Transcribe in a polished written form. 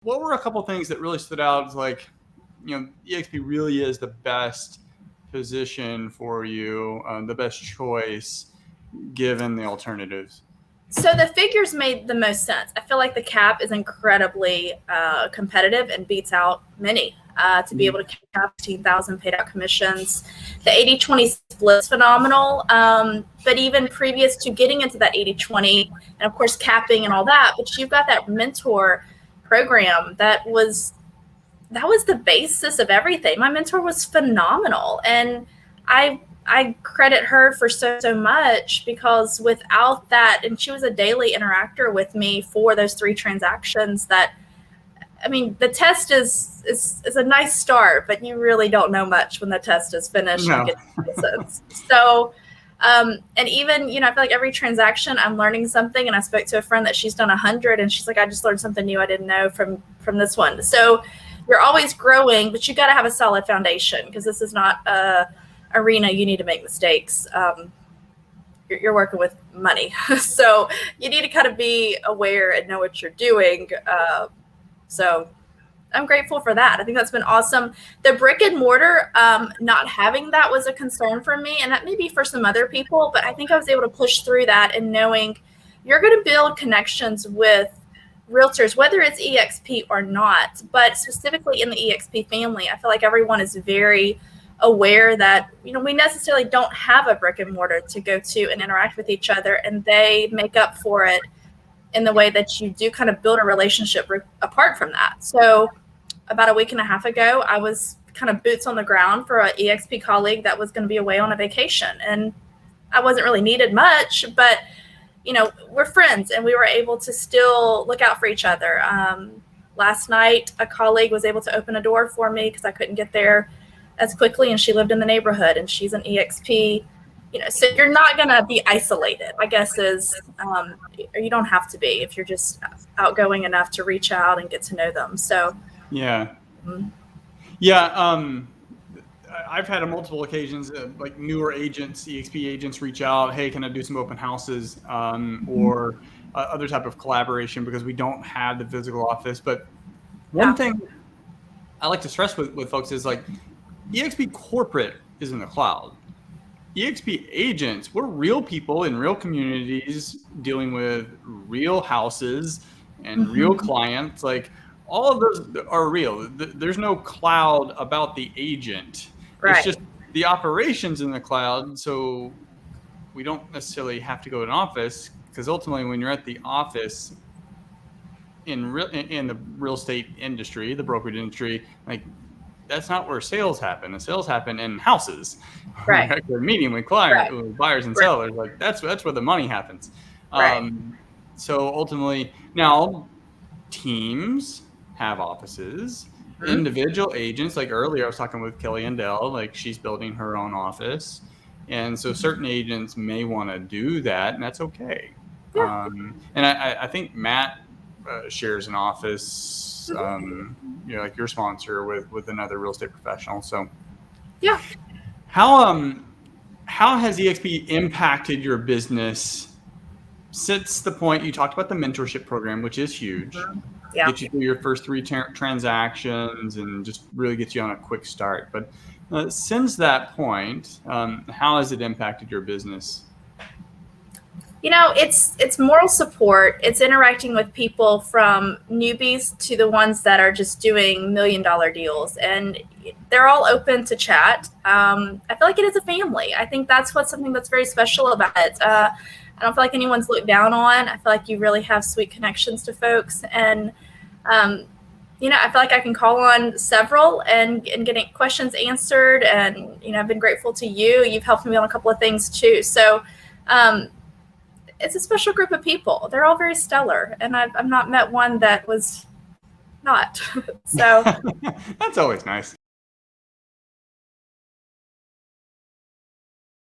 what were a couple things that really stood out as like, EXP really is the best position for you, the best choice given the alternatives? So the figures made the most sense. I feel like the cap is incredibly competitive and beats out many. To be able to cap 15,000 paid out commissions. The 80-20 split is phenomenal. But even previous to getting into that 80-20, and of course capping and all that, but you've got that mentor program that was the basis of everything. My mentor was phenomenal. And I credit her for so much, because without that, and she was a daily interactor with me for those 3 transactions. That, I mean, the test is a nice start, but you really don't know much when the test is finished. No. And get license. So, and even, I feel like every transaction I'm learning something. And I spoke to a friend that she's done 100, and she's like, I just learned something new I didn't know from this one. So you're always growing, but you got to have a solid foundation, because this is not a arena you need to make mistakes. You're working with money. So you need to kind of be aware and know what you're doing. So I'm grateful for that. I think that's been awesome. The brick and mortar, not having that was a concern for me, and that may be for some other people, but I think I was able to push through that, and knowing you're going to build connections with realtors, whether it's EXP or not. But specifically in the EXP family, I feel like everyone is very aware that, we necessarily don't have a brick and mortar to go to and interact with each other, and they make up for it in the way that you do kind of build a relationship apart from that. So about a week and a half ago, I was kind of boots on the ground for an EXP colleague that was going to be away on a vacation, and I wasn't really needed much, but we're friends, and we were able to still look out for each other. Last night, a colleague was able to open a door for me because I couldn't get there as quickly, and she lived in the neighborhood, and she's an EXP. So you're not going to be isolated, I guess, you don't have to be if you're just outgoing enough to reach out and get to know them. So yeah. Yeah. I've had on multiple occasions, like newer agents, EXP agents reach out, hey, can I do some open houses, or other type of collaboration, because we don't have the physical office. But one thing I like to stress with folks is like, EXP corporate is in the cloud. EXP agents, we're real people in real communities dealing with real houses and real clients. Like, all of those are real. There's no cloud about the agent. Right. It's just the operations in the cloud. So we don't necessarily have to go to an office, because ultimately when you're at the office in the real estate industry, the brokerage industry, like, that's not where sales happen. The sales happen in houses. Right. We're meeting with clients, with buyers and sellers. Like, that's where the money happens. Right. So ultimately, now teams have offices. Individual agents, like earlier I was talking with Kelly Endell, like she's building her own office, and so certain agents may want to do that, and that's okay. And I think Matt shares an office, like your sponsor with another real estate professional. So how has EXP impacted your business since the point you talked about the mentorship program, which is huge? Get you through your first 3 transactions and just really gets you on a quick start. But since that point, how has it impacted your business? It's moral support. It's interacting with people from newbies to the ones that are just doing $1 million deals, and they're all open to chat. I feel like it is a family. I think that's something that's very special about it. I don't feel like anyone's looked down on. I feel like you really have sweet connections to folks. And, I feel like I can call on several and getting questions answered. And, I've been grateful to you. You've helped me on a couple of things too. So it's a special group of people. They're all very stellar. And I've not met one that was not. So that's always nice.